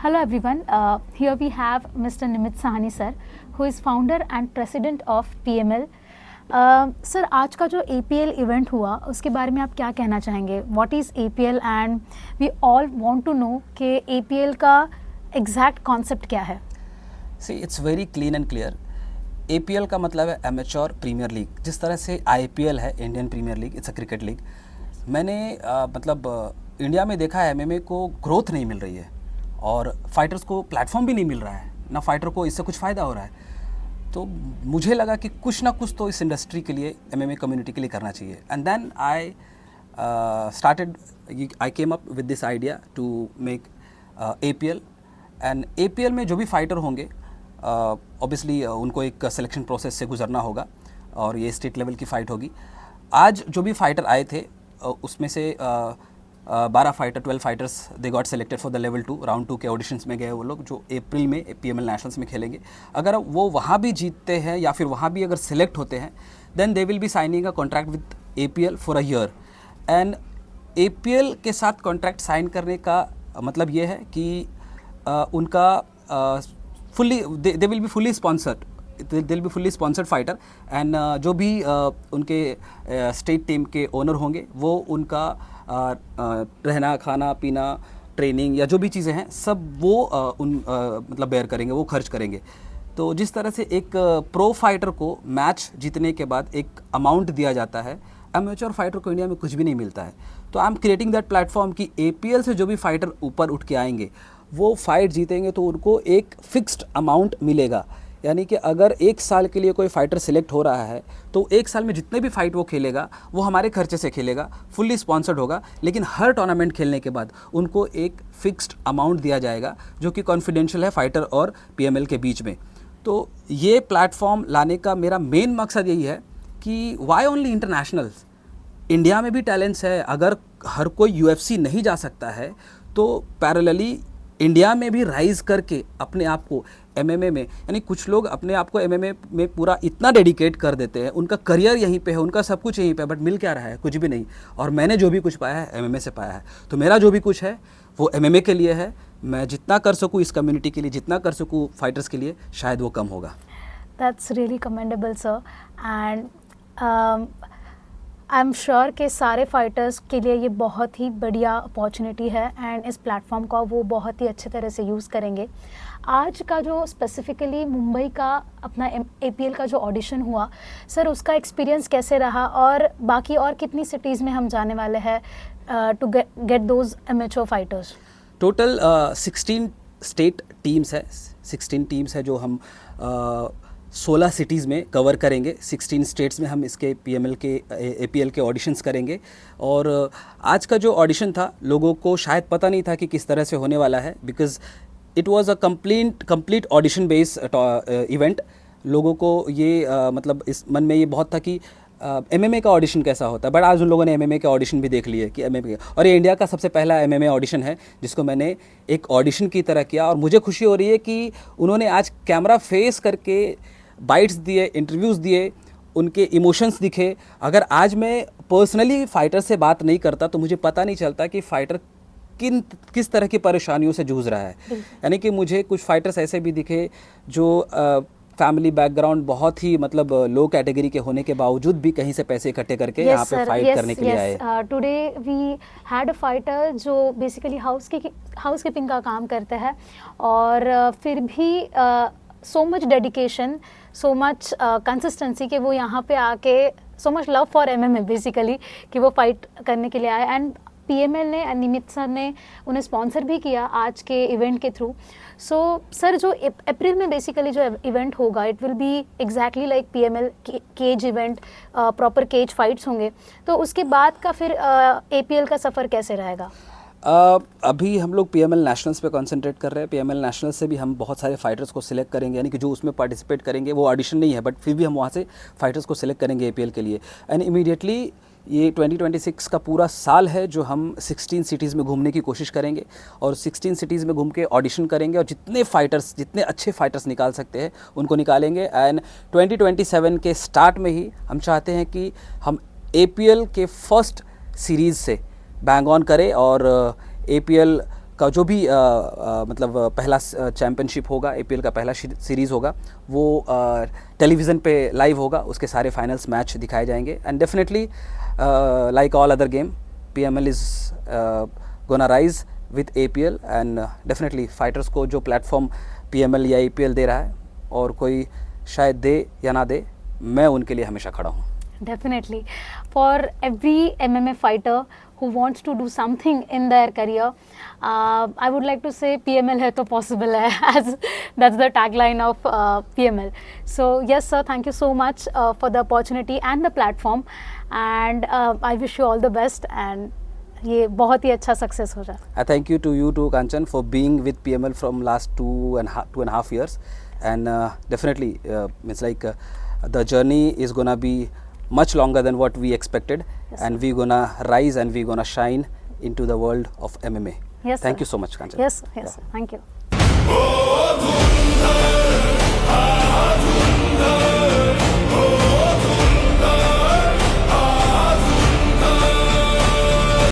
Hello everyone. Here we have Mr. Nimit Sahani sir, who is founder and president of PML. Sir आज का जो APL event हुआ उसके बारे में आप क्या कहना चाहेंगे? What is APL and we all want to know कि APL का एग्जैक्ट कॉन्सेप्ट क्या है? See, it's very clean and clear. APL का मतलब है एमेच्योर प्रीमियर लीग, जिस तरह से IPL है Indian premier league, it's a cricket league. मैंने इंडिया में देखा है MMA को ग्रोथ नहीं मिल रही है और फाइटर्स को प्लेटफॉर्म भी नहीं मिल रहा है, ना फाइटर को इससे कुछ फ़ायदा हो रहा है. तो मुझे लगा कि कुछ ना कुछ तो इस इंडस्ट्री के लिए, MMA कम्युनिटी के लिए करना चाहिए. And then I came up with this idea to make APL. And APL में जो भी फाइटर होंगे ऑब्वियसली उनको एक सिलेक्शन प्रोसेस से गुजरना होगा और ये स्टेट लेवल की फ़ाइट होगी. आज जो भी फाइटर आए थे उसमें से 12 fighters they got selected for the level 2 round 2 के ऑडिशंस में गए वो लोग, जो अप्रैल में PML नेशनल्स में खेलेंगे. अगर वो वहाँ भी जीतते हैं या फिर वहाँ भी अगर सेलेक्ट होते हैं then they will be signing a contract with APL for a year. And APL के साथ कॉन्ट्रैक्ट साइन करने का मतलब ये है कि उनका fully they will be fully sponsored, they will be fully sponsored fighter. And जो भी उनके स्टेट टीम के ओनर होंगे वो उनका रहना खाना पीना ट्रेनिंग या जो भी चीज़ें हैं सब वो मतलब बेयर करेंगे, वो खर्च करेंगे. तो जिस तरह से एक प्रो फाइटर को मैच जीतने के बाद एक अमाउंट दिया जाता है, एमेच्योर फाइटर को इंडिया में कुछ भी नहीं मिलता है. तो I am creating that platform कि APL से जो भी फाइटर ऊपर उठ के आएंगे वो फाइट जीतेंगे तो उनको एक फिक्स्ड अमाउंट मिलेगा. यानी कि अगर एक साल के लिए कोई फाइटर सिलेक्ट हो रहा है तो एक साल में जितने भी फाइट वो खेलेगा वो हमारे खर्चे से खेलेगा, फुल्ली स्पॉन्सर्ड होगा. लेकिन हर टूर्नामेंट खेलने के बाद उनको एक फिक्स्ड अमाउंट दिया जाएगा जो कि कॉन्फिडेंशियल है फाइटर और PML के बीच में. तो ये प्लेटफॉर्म लाने का मेरा मेन मकसद यही है कि वाई ओनली इंटरनेशनल्स. इंडिया में भी टैलेंट्स है. अगर हर कोई UFC नहीं जा सकता है तो पैरेलली इंडिया में भी राइज करके अपने आप को MMA में, यानी कुछ लोग अपने आप को MMA में पूरा इतना डेडिकेट कर देते हैं, उनका करियर यहीं पे है, उनका सब कुछ यहीं पे है, बट मिल क्या रहा है? कुछ भी नहीं. और मैंने जो भी कुछ पाया है MMA से पाया है. तो मेरा जो भी कुछ है वो MMA के लिए है. मैं जितना कर सकूँ इस कम्युनिटी के लिए, जितना कर सकूँ फाइटर्स के लिए, शायद वो कम होगा. That's really commendable sir. And I am sure कि सारे फाइटर्स के लिए ये बहुत ही बढ़िया अपॉर्चुनिटी है एंड इस प्लेटफॉर्म का वो बहुत ही अच्छे तरह से यूज़ करेंगे. आज का जो स्पेसिफिकली मुंबई का अपना APL का जो ऑडिशन हुआ सर, उसका एक्सपीरियंस कैसे रहा और बाकी और कितनी सिटीज़ में हम जाने वाले हैं to get those amateur fighters? Total 16 state teams है, 16 टीम्स है जो हम 16 सिटीज़ में कवर करेंगे. 16 स्टेट्स में हम इसके APL के ऑडिशंस करेंगे. और आज का जो ऑडिशन था लोगों को शायद पता नहीं था कि किस तरह से होने वाला है, because it was a complete audition based event. लोगों को ये मतलब इस मन में ये बहुत था कि MMA का ऑडिशन कैसा होता है, बट आज उन लोगों ने MMA के ऑडिशन भी देख लिए कि MMA, और ये इंडिया का सबसे पहला MMA ऑडिशन है जिसको मैंने एक ऑडिशन की तरह किया. और मुझे खुशी हो रही है कि उन्होंने आज कैमरा फेस करके बाइट्स दिए, इंटरव्यूज़ दिए, उनके इमोशंस दिखे. अगर आज मैं पर्सनली फ़ाइटर से बात नहीं करता तो मुझे पता नहीं चलता कि फ़ाइटर किस तरह की परेशानियों से जूझ रहा है. यानी कि मुझे कुछ फ़ाइटर्स ऐसे भी दिखे जो फैमिली बैकग्राउंड बहुत ही मतलब लो कैटेगरी के होने के बावजूद भी कहीं से पैसे इकट्ठे करके यहाँ पे फाइट करने के लिए आए. Today we had a fighter जो बेसिकली हाउस कीपिंग का काम करता है और फिर भी so much dedication, so much consistency कि वो यहाँ पे आके, so much love for MMA basically कि वो फाइट करने के लिए आए. एंड PML ने, निमित सर ने उन्हें स्पॉन्सर भी किया आज के इवेंट के थ्रू. सो सर जो अप्रैल में बेसिकली जो इवेंट होगा it will be exactly like PML cage event, proper cage fights होंगे. तो उसके बाद का फिर APL का सफ़र कैसे रहेगा? अभी हम लोग PML नेशनल्स पे कंसंट्रेट कर रहे हैं. PML नेशनल्स से भी हम बहुत सारे फाइटर्स को सिलेक्ट करेंगे, यानी कि जो उसमें पार्टिसिपेट करेंगे. वो ऑडिशन नहीं है बट फिर भी हम वहाँ से फाइटर्स को सिलेक्ट करेंगे APL के लिए. एंड इमीडिएटली ये 2026 का पूरा साल है जो हम 16 सिटीज़ में घूमने की कोशिश करेंगे और 16 सिटीज़ में घूम के ऑडिशन करेंगे और जितने अच्छे फाइटर्स निकाल सकते हैं उनको निकालेंगे. एंड 2027 के स्टार्ट में ही हम चाहते हैं कि हम APL के फर्स्ट सीरीज़ से बैंग ऑन करें और APL का जो भी मतलब पहला चैम्पियनशिप होगा, APL का पहला सीरीज़ होगा, वो टेलीविज़न पे लाइव होगा, उसके सारे फाइनल्स मैच दिखाए जाएंगे। And definitely like all other game, PML is gonna rise with APL and definitely fighters को जो प्लेटफॉर्म PML या APL दे रहा है, और कोई शायद दे या ना दे, मैं उनके लिए हमेशा खड़ा हूँ। Definitely. For every MMA fighter who wants to do something in their career, I would like to say PML है तो possible है, as that's the tagline of PML. So yes sir, thank you so much for the opportunity and the platform, and I wish you all the best, and ये बहुत ही अच्छा success हो जाए. I thank you to you too, Kanchan, for being with PML from last two and a half years, and definitely it's like the journey is gonna be much longer than what we expected. Yes, and we're gonna rise and we're gonna shine into the world of MMA. Yes, Thank sir. you so much, Kanchan. Yes, yes, Yeah. thank you.